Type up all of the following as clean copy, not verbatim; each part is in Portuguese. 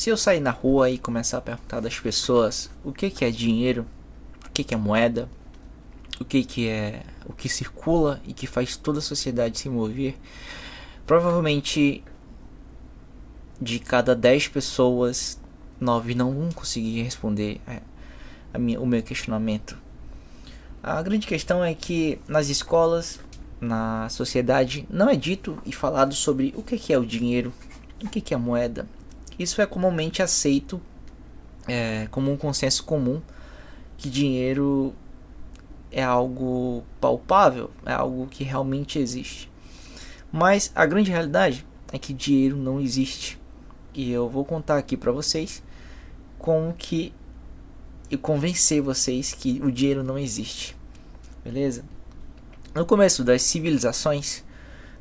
Se eu sair na rua e começar a perguntar das pessoas o que é dinheiro, o que é moeda, o que é o que circula e que faz toda a sociedade se mover, provavelmente de cada 10 pessoas, 9 não vão conseguir responder o meu questionamento. A grande questão é que nas escolas, na sociedade, não é dito e falado sobre o que é o dinheiro, o que é a moeda. Isso é comumente aceito como um consenso comum que dinheiro é algo palpável, é algo que realmente existe. Mas a grande realidade é que dinheiro não existe. E eu vou contar aqui para vocês como que eu convencer vocês que o dinheiro não existe. Beleza? No começo das civilizações,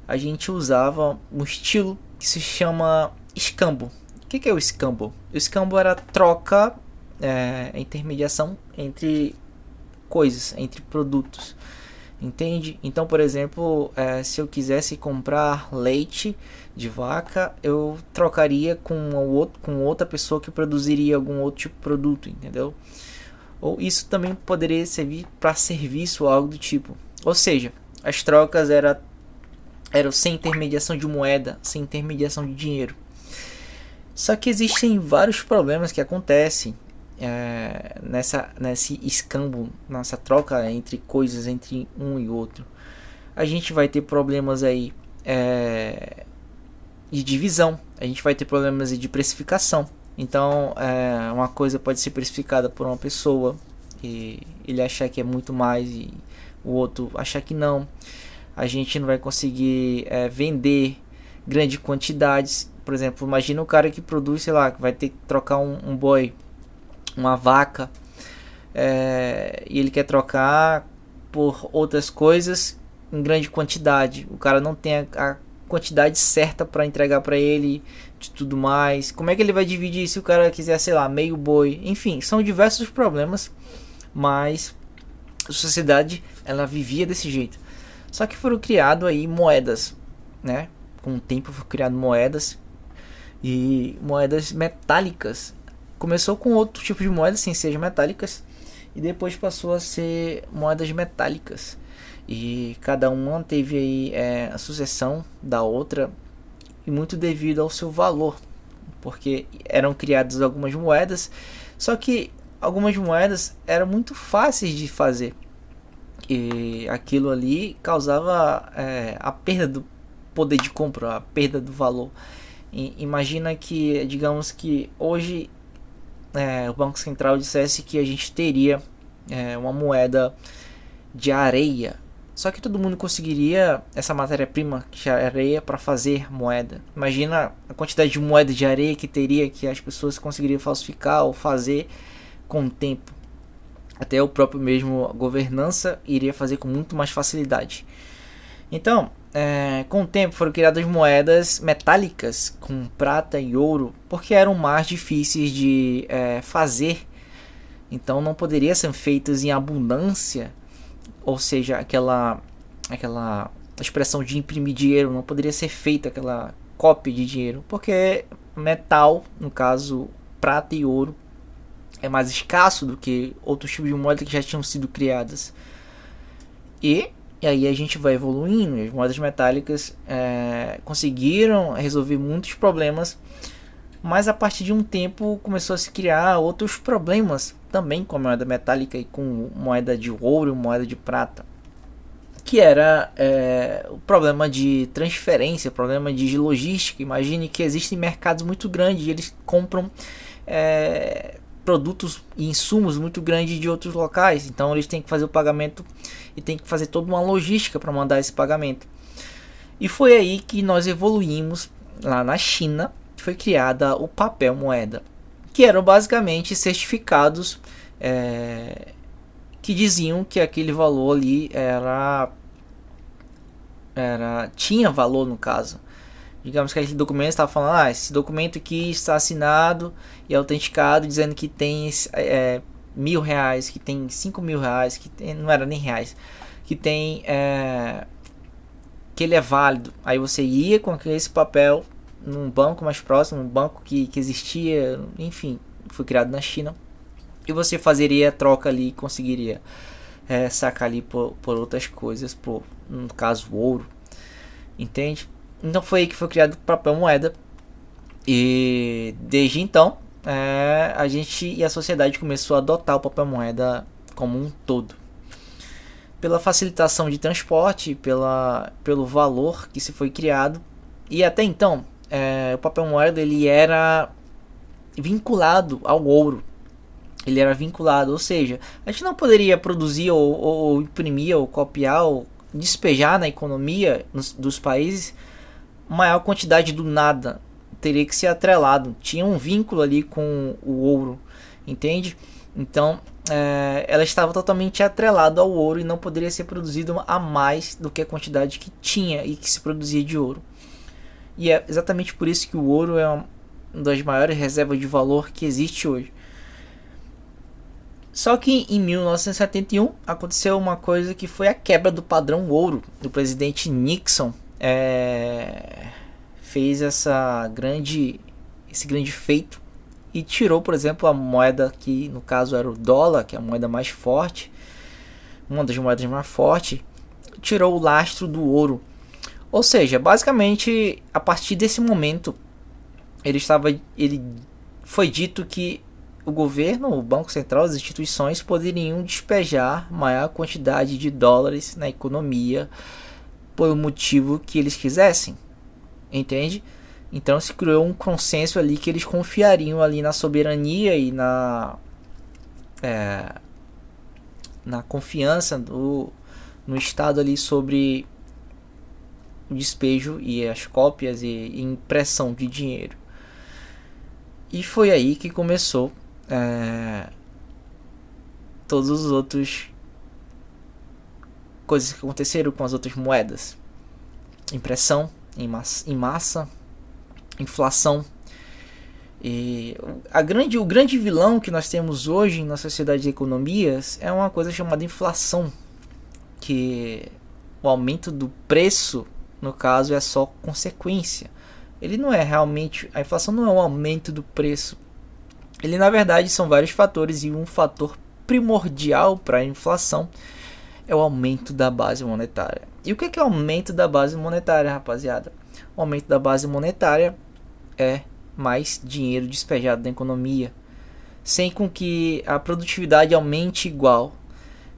a gente usava um estilo que se chama escambo. O que é o escambo? O escambo era troca, intermediação entre coisas, entre produtos. Entende? Então, por exemplo, se eu quisesse comprar leite de vaca, eu trocaria com outra pessoa que produziria algum outro tipo de produto, entendeu? Ou isso também poderia servir para serviço ou algo do tipo. Ou seja, as trocas eram sem intermediação de moeda, sem intermediação de dinheiro. Só que existem vários problemas que acontecem nesse escambo, nessa troca entre coisas entre um e outro. A gente vai ter problemas aí de divisão, a gente vai ter problemas de precificação. Então uma coisa pode ser precificada por uma pessoa e ele achar que é muito mais e o outro achar que não. A gente não vai conseguir vender grandes quantidades. Por exemplo, imagina o cara que produz, sei lá, que vai ter que trocar um boi, uma vaca, e ele quer trocar por outras coisas em grande quantidade. O cara não tem a quantidade certa para entregar para ele, de tudo mais. Como é que ele vai dividir se o cara quiser, sei lá, meio boi? Enfim, são diversos problemas, mas a sociedade ela vivia desse jeito. Só que foram criadas aí moedas, né? Com o tempo foram criadas moedas e moedas metálicas. Começou com outro tipo de moedas sem ser metálicas e depois passou a ser moedas metálicas. E cada uma teve aí a sucessão da outra e muito devido ao seu valor, porque eram criadas algumas moedas, só que algumas moedas eram muito fáceis de fazer e aquilo ali causava a perda do poder de compra, a perda do valor. E imagina que, digamos que hoje o Banco Central dissesse que a gente teria uma moeda de areia, só que todo mundo conseguiria essa matéria-prima que é areia para fazer moeda. Imagina a quantidade de moeda de areia que teria, que as pessoas conseguiriam falsificar ou fazer com o tempo. Até o próprio mesmo governança iria fazer com muito mais facilidade. Então, com o tempo foram criadas moedas metálicas com prata e ouro, porque eram mais difíceis de fazer. Então não poderiam ser feitas em abundância, ou seja, aquela expressão de imprimir dinheiro não poderia ser feita aquela cópia de dinheiro, porque metal, no caso prata e ouro, é mais escasso do que outros tipos de moedas que já tinham sido criadas. E aí a gente vai evoluindo. As moedas metálicas conseguiram resolver muitos problemas, mas a partir de um tempo começou a se criar outros problemas também com a moeda metálica e com moeda de ouro e moeda de prata, que era o problema de transferência, o problema de logística. Imagine que existem mercados muito grandes e eles compram produtos e insumos muito grandes de outros locais, então eles têm que fazer o pagamento e tem que fazer toda uma logística para mandar esse pagamento. E foi aí que nós evoluímos. Lá na China foi criada o papel moeda, que eram basicamente certificados que diziam que aquele valor ali tinha valor. No caso, digamos que aquele documento estava falando, esse documento aqui está assinado e autenticado dizendo que tem R$1.000, que tem R$5.000, que não era nem reais, que tem que ele é válido. Aí você ia com esse papel num banco mais próximo, um banco que existia, enfim, foi criado na China. E você fazeria a troca ali e conseguiria sacar ali por outras coisas, no caso o ouro, entende? Então foi aí que foi criado o papel moeda. E desde então a gente e a sociedade começou a adotar o papel moeda como um todo, pela facilitação de transporte, pelo valor que se foi criado. E até então o papel moeda ele era vinculado ao ouro. Ele era vinculado, ou seja, a gente não poderia produzir ou imprimir ou copiar ou despejar na economia dos países maior quantidade do nada. Teria que ser atrelado, tinha um vínculo ali com o ouro, entende? Então ela estava totalmente atrelada ao ouro e não poderia ser produzido a mais do que a quantidade que tinha e que se produzia de ouro. E é exatamente por isso que o ouro é uma das maiores reservas de valor que existe hoje. Só que em 1971 aconteceu uma coisa que foi a quebra do padrão ouro. O presidente Nixon fez esse grande feito e tirou, por exemplo, a moeda que no caso era o dólar, que é a moeda mais forte, uma das moedas mais fortes, tirou o lastro do ouro. Ou seja, basicamente a partir desse momento ele foi dito que o governo, o Banco Central, as instituições poderiam despejar maior quantidade de dólares na economia por motivo que eles quisessem, entende? Então se criou um consenso ali que eles confiariam ali na soberania e na confiança no Estado ali sobre o despejo e as cópias e impressão de dinheiro. E foi aí que começou todos os outros coisas que aconteceram com as outras moedas: impressão em massa, inflação. E o grande vilão que nós temos hoje na sociedade de economias é uma coisa chamada inflação, que o aumento do preço, no caso, é só consequência. Ele não é realmente, a inflação não é um aumento do preço. Ele na verdade são vários fatores, e um fator primordial para a inflação é o aumento da base monetária. E o que é o aumento da base monetária, rapaziada? O aumento da base monetária é mais dinheiro despejado na economia, sem com que a produtividade aumente igual.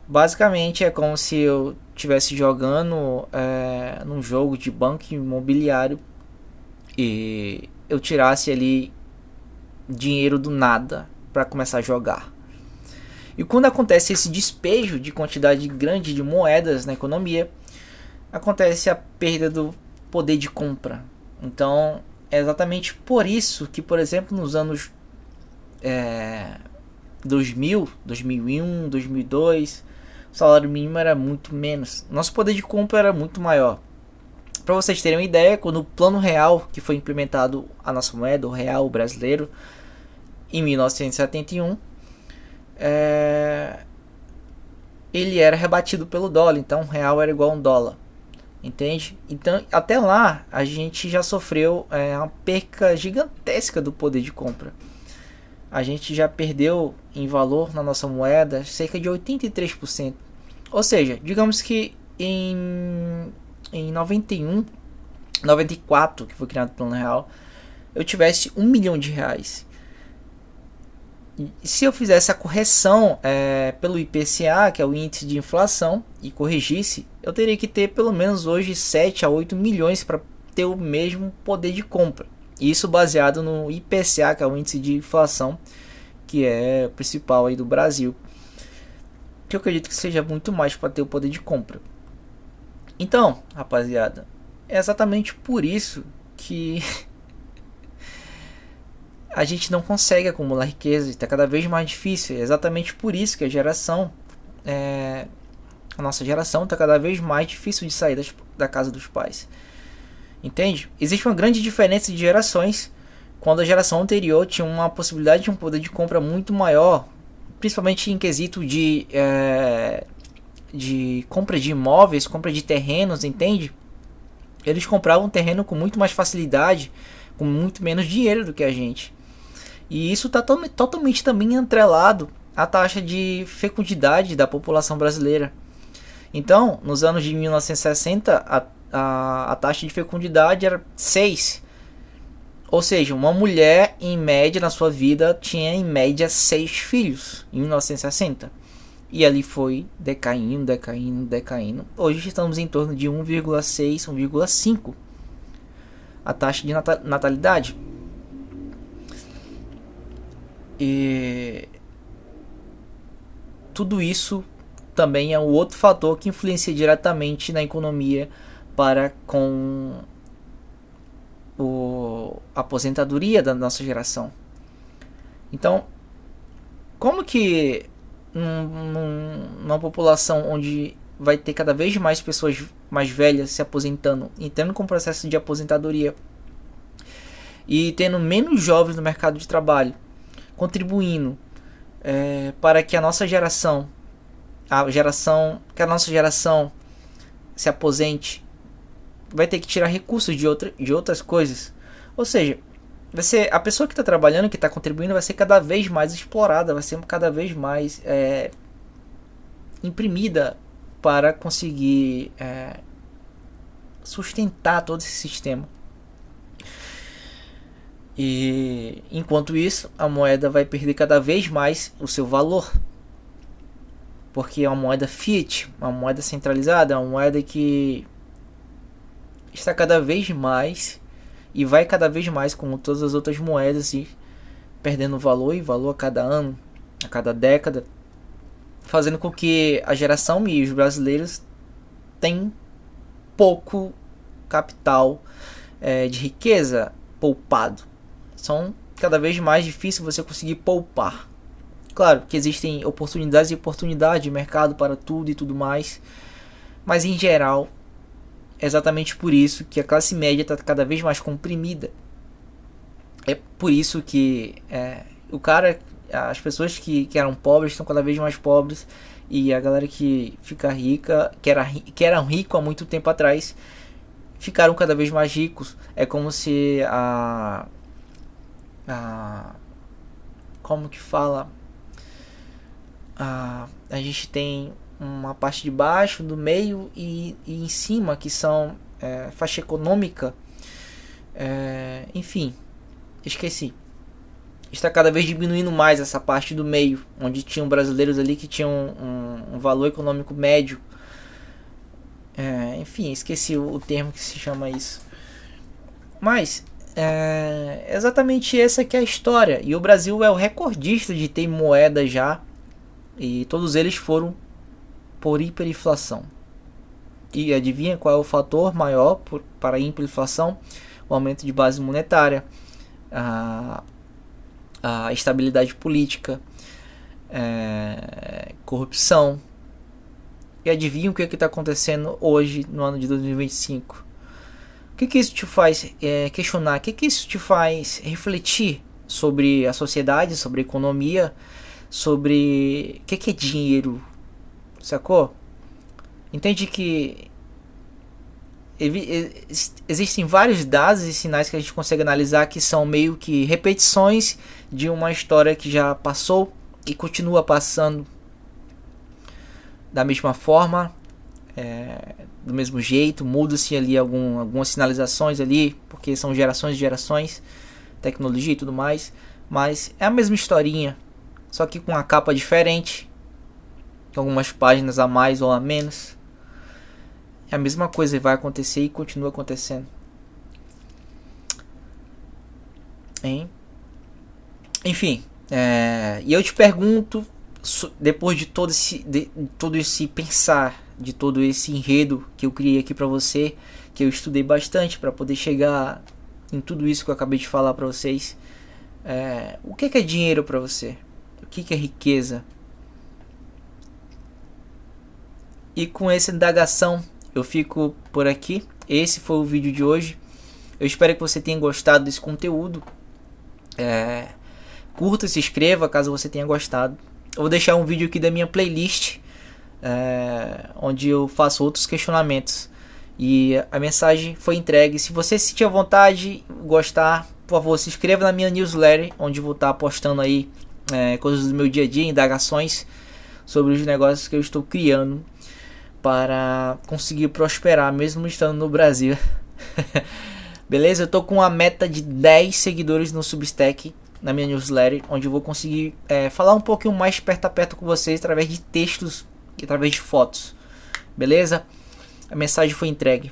Basicamente é como se eu estivesse jogando num jogo de banco imobiliário e eu tirasse ali dinheiro do nada para começar a jogar. E quando acontece esse despejo de quantidade grande de moedas na economia, acontece a perda do poder de compra. Então é exatamente por isso que, por exemplo, nos anos 2000, 2001, 2002, o salário mínimo era muito menos. Nosso poder de compra era muito maior. Para vocês terem uma ideia, quando o Plano Real, que foi implementado a nossa moeda, o real brasileiro, em 1971, ele era rebatido pelo dólar. Então o real era igual a um dólar, entende? Então até lá a gente já sofreu uma perca gigantesca do poder de compra. A gente já perdeu em valor na nossa moeda cerca de 83%. Ou seja, digamos que em 91, 94, que foi criado o Plano Real, eu tivesse R$1 milhão. E se eu fizesse a correção pelo IPCA, que é o índice de inflação, e corrigisse, eu teria que ter pelo menos hoje 7 a 8 milhões para ter o mesmo poder de compra. Isso baseado no IPCA, que é o índice de inflação, que é o principal aí do Brasil, que eu acredito que seja muito mais para ter o poder de compra. Então, rapaziada, é exatamente por isso que a gente não consegue acumular riqueza, está cada vez mais difícil. É exatamente por isso que a nossa geração está cada vez mais difícil de sair da casa dos pais. Entende? Existe uma grande diferença de gerações. Quando a geração anterior tinha uma possibilidade de um poder de compra muito maior, principalmente em quesito de compra de imóveis, compra de terrenos, entende? Eles compravam terreno com muito mais facilidade, com muito menos dinheiro do que a gente. E isso está totalmente também atrelado à taxa de fecundidade da população brasileira. Então, nos anos de 1960, a taxa de fecundidade era 6. Ou seja, uma mulher, em média, na sua vida, tinha em média 6 filhos em 1960. E ali foi decaindo. Hoje estamos em torno de 1,6, 1,5 a taxa de natalidade. E tudo isso também é um outro fator que influencia diretamente na economia para com a aposentadoria da nossa geração. Então, como que numa população onde vai ter cada vez mais pessoas mais velhas se aposentando, entrando com o processo de aposentadoria e tendo menos jovens no mercado de trabalho, contribuindo para que a nossa geração se aposente, vai ter que tirar recursos de outras coisas. Ou seja, a pessoa que está trabalhando, que está contribuindo, vai ser cada vez mais explorada, vai ser cada vez mais imprimida para conseguir sustentar todo esse sistema. E enquanto isso, a moeda vai perder cada vez mais o seu valor, porque é uma moeda fiat, uma moeda centralizada, uma moeda que está cada vez mais e vai cada vez mais, como todas as outras moedas, e perdendo valor a cada ano, a cada década, fazendo com que a geração e os brasileiros tenham pouco capital de riqueza poupado. São cada vez mais difícil você conseguir poupar. Claro que existem oportunidades de mercado para tudo e tudo mais, mas em geral é exatamente por isso que a classe média está cada vez mais comprimida. É por isso que as pessoas que eram pobres estão cada vez mais pobres, e a galera que fica rica, que eram ricos há muito tempo atrás, ficaram cada vez mais ricos. É como se como que fala? A gente tem uma parte de baixo, do meio e em cima, que são faixa econômica. Enfim, esqueci. Está cada vez diminuindo mais essa parte do meio, onde tinham brasileiros ali que tinham um valor econômico médio. Enfim, esqueci o termo que se chama isso. Mas exatamente essa que é a história. E o Brasil é o recordista de ter moeda já. E todos eles foram por hiperinflação. E adivinha qual é o fator maior para a hiperinflação? O aumento de base monetária, a estabilidade política, corrupção. E adivinha o que está acontecendo hoje, no ano de 2025? O que isso te faz questionar? O que isso te faz refletir sobre a sociedade, sobre a economia, sobre o que é dinheiro? Sacou? Entende que existem vários dados e sinais que a gente consegue analisar, que são meio que repetições de uma história que já passou e continua passando da mesma forma, do mesmo jeito. Muda-se ali algumas sinalizações ali, porque são gerações e gerações, tecnologia e tudo mais, mas é a mesma historinha, só que com uma capa diferente, algumas páginas a mais ou a menos. É a mesma coisa, vai acontecer e continua acontecendo. Enfim, e eu te pergunto, depois de todo esse pensar, de todo esse enredo que eu criei aqui pra você, que eu estudei bastante para poder chegar em tudo isso que eu acabei de falar pra vocês, o que é dinheiro pra você? O que é riqueza? E com essa indagação eu fico por aqui. Esse foi o vídeo de hoje. Eu espero que você tenha gostado desse conteúdo. Curta e se inscreva caso você tenha gostado. Eu vou deixar um vídeo aqui da minha playlist, onde eu faço outros questionamentos. E a mensagem foi entregue. Se você sentir a vontade, gostar, por favor, se inscreva na minha newsletter, onde eu vou estar postando aí coisas do meu dia a dia, indagações sobre os negócios que eu estou criando para conseguir prosperar, mesmo estando no Brasil. Beleza? Eu tô com a meta de 10 seguidores no Substack, na minha newsletter, onde eu vou conseguir falar um pouquinho mais perto a perto com vocês através de textos e através de fotos. Beleza? A mensagem foi entregue.